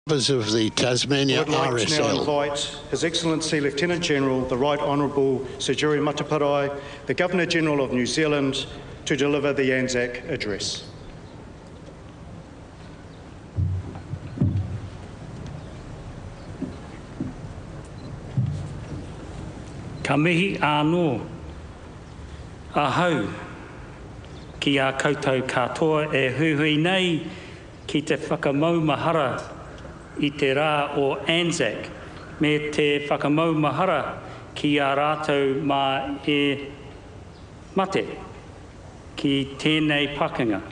Members of the Tasmania RSL. I would like to now invite His Excellency Lieutenant General, the Right Honourable Sir Jerry Mataparai, the Governor-General of New Zealand, to deliver the ANZAC address. Ka mihi anō, ahau, ki a koutou katoa e huhui nei ki te whakamaumahara I te rā o ANZAC, me te whakamaumahara ki a rātou mā e mate ki tēnei pakanga.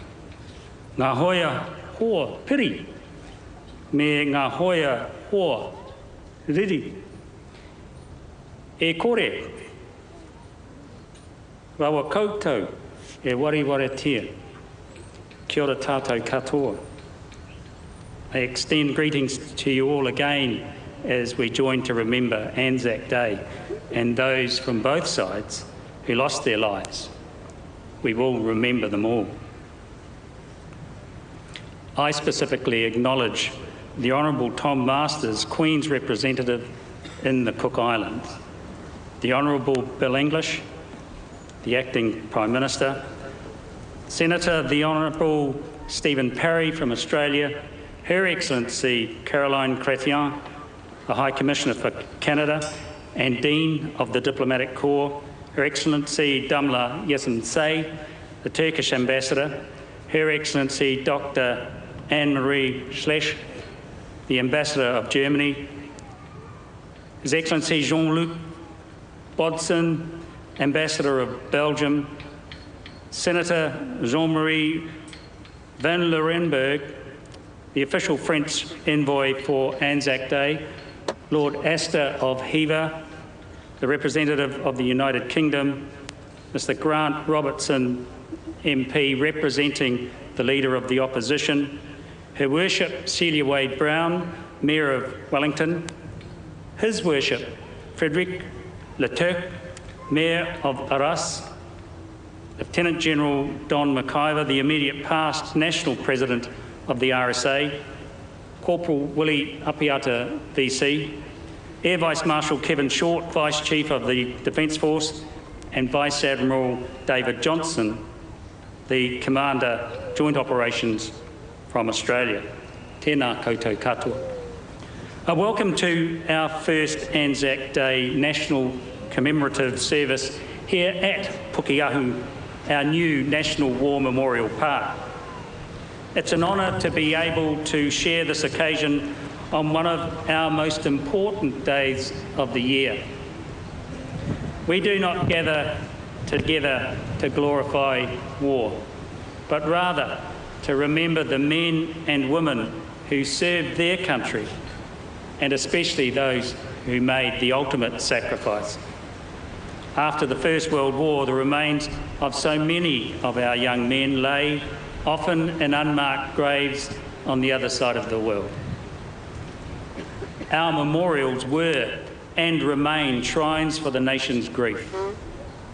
Ngā hoia hoa piri, me ngā hoia hoa riri. E kore, rawa koutou e wariwaratia. Kia ora tātou katoa. I extend greetings to you all again as we join to remember ANZAC Day and those from both sides who lost their lives. We will remember them all. I specifically acknowledge the Honourable Tom Masters, Queen's representative in the Cook Islands, the Honourable Bill English, the Acting Prime Minister, Senator the Honourable Stephen Parry from Australia, Her Excellency Caroline Chrétien, the High Commissioner for Canada and Dean of the Diplomatic Corps, Her Excellency Damla Yesim-Say, the Turkish Ambassador, Her Excellency Dr. Anne-Marie Schlesch, the Ambassador of Germany, His Excellency Jean-Luc Bodson, Ambassador of Belgium, Senator Jean-Marie Van Leeuwenburg, the official French envoy for ANZAC Day, Lord Astor of Hever, the representative of the United Kingdom, Mr Grant Robertson, MP representing the Leader of the Opposition, Her Worship Celia Wade-Brown, Mayor of Wellington, His Worship Frederic Leturc, Mayor of Arras, Lieutenant General Don McIver, the immediate past National President of the RSA, Corporal Willie Apiata VC, Air Vice Marshal Kevin Short, Vice Chief of the Defence Force, and Vice Admiral David Johnson, the Commander, Joint Operations from Australia. Tēnā koutou katoa. A welcome to our first ANZAC Day National Commemorative Service here at Pukeahu, our new National War Memorial Park. It's an honour to be able to share this occasion on one of our most important days of the year. We do not gather together to glorify war, but rather to remember the men and women who served their country, and especially those who made the ultimate sacrifice. After the First World War, the remains of so many of our young men lay often in unmarked graves on the other side of the world. Our memorials were and remain shrines for the nation's grief,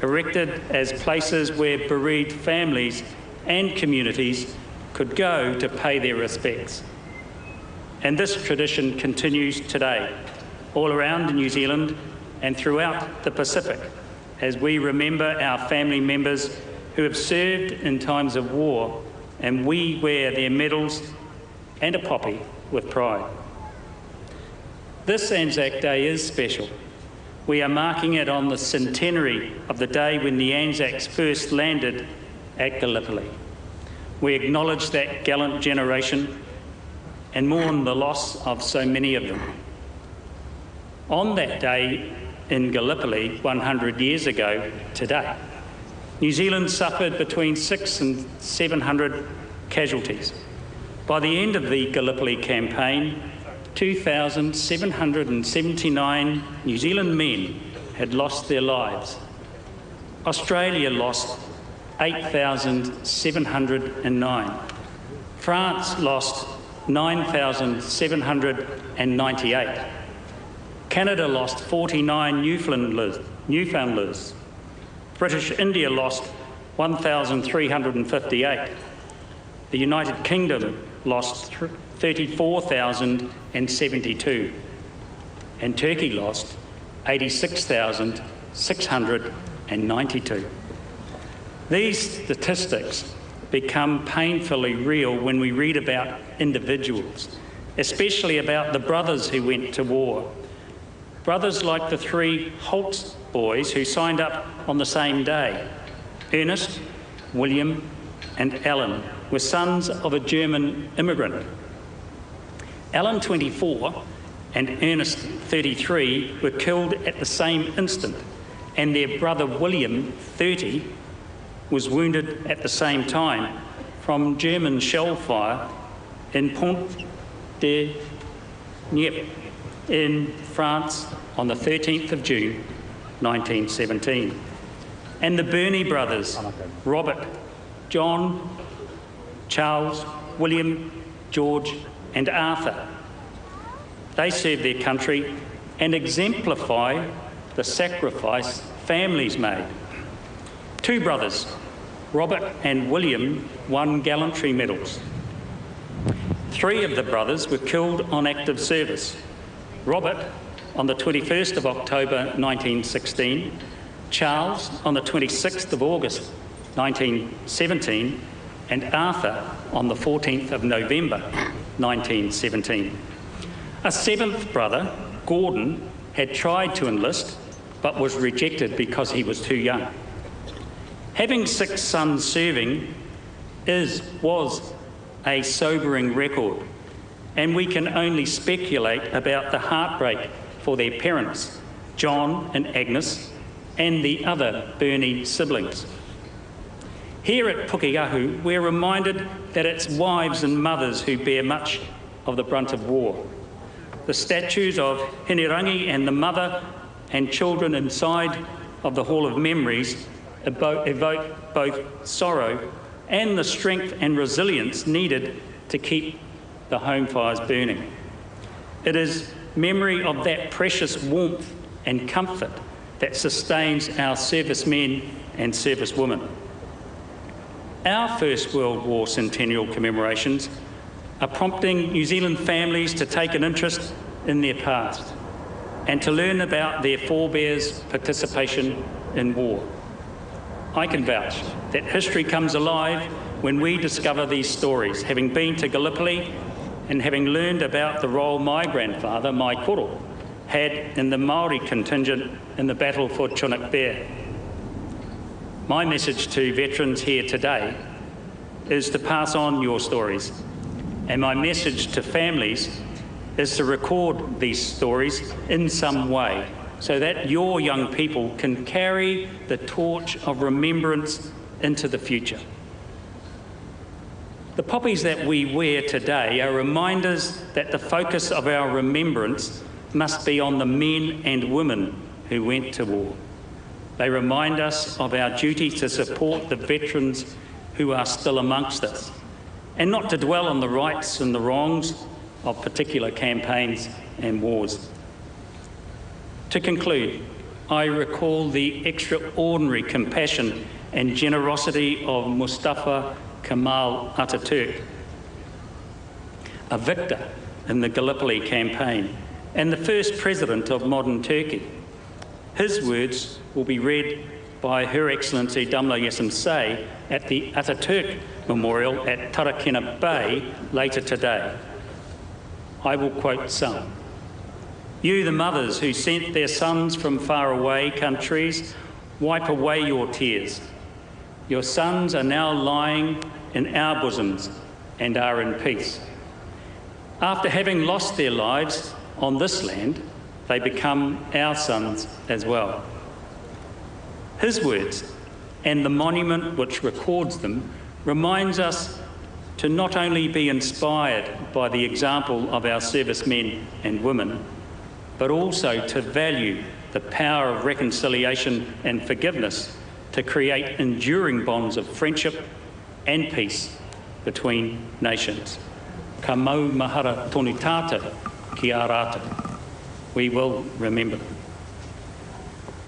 erected as places where bereaved families and communities could go to pay their respects. And this tradition continues today, all around New Zealand and throughout the Pacific, as we remember our family members who have served in times of war, and we wear their medals and a poppy with pride. This ANZAC Day is special. We are marking it on the centenary of the day when the ANZACs first landed at Gallipoli. We acknowledge that gallant generation and mourn the loss of so many of them. On that day in Gallipoli 100 years ago today, New Zealand suffered between 600 and 700 casualties. By the end of the Gallipoli campaign, 2,779 New Zealand men had lost their lives. Australia lost 8,709. France lost 9,798. Canada lost 49 Newfoundlanders. British India lost 1,358. The United Kingdom lost 34,072 and Turkey lost 86,692. These statistics become painfully real when we read about individuals, especially about the brothers who went to war. Brothers like the three Holtz boys who signed up on the same day. Ernest, William and Alan were sons of a German immigrant. Alan, 24, and Ernest, 33, were killed at the same instant, and their brother William, 30, was wounded at the same time from German shell fire in Pont de Nieppe in France on the 13th of June 1917. And the Birnie brothers, Robert, John, Charles, William, George and Arthur. They serve their country and exemplify the sacrifice families made. Two brothers, Robert and William, won gallantry medals. Three of the brothers were killed on active service. Robert on the 21st of October 1916, Charles on the 26th of August 1917, and Arthur on the 14th of November 1917. A seventh brother, Gordon, had tried to enlist but was rejected because he was too young. Having 6 sons serving was a sobering record, and we can only speculate about the heartbreak for their parents, John and Agnes, and the other Birnie siblings. Here at Pukeahu, we're reminded that it's wives and mothers who bear much of the brunt of war. The statues of Hinerangi and the mother and children inside of the Hall of Memories evoke both sorrow and the strength and resilience needed to keep the home fires burning. It is memory of that precious warmth and comfort that sustains our servicemen and servicewomen. Our First World War centennial commemorations are prompting New Zealand families to take an interest in their past and to learn about their forebears' participation in war. I can vouch that history comes alive when we discover these stories, having been to Gallipoli and having learned about the role my grandfather, Mai Koro, had in the Māori contingent in the battle for Chinook Bear. My message to veterans here today is to pass on your stories, and my message to families is to record these stories in some way so that your young people can carry the torch of remembrance into the future. The poppies that we wear today are reminders that the focus of our remembrance must be on the men and women who went to war. They remind us of our duty to support the veterans who are still amongst us, and not to dwell on the rights and the wrongs of particular campaigns and wars. To conclude, I recall the extraordinary compassion and generosity of Mustafa Kemal Ataturk, a victor in the Gallipoli campaign and the first president of modern Turkey. His words will be read by Her Excellency Damla Yasim at the Ataturk Memorial at Tarakina Bay later today. I will quote some. You, the mothers who sent their sons from faraway countries, wipe away your tears. Your sons are now lying in our bosoms and are in peace. After having lost their lives on this land, they become our sons as well. His words and the monument which records them reminds us to not only be inspired by the example of our servicemen and women, but also to value the power of reconciliation and forgiveness to create enduring bonds of friendship and peace between nations. Ka mau mahara tonu tātou ki a rātou. We will remember them.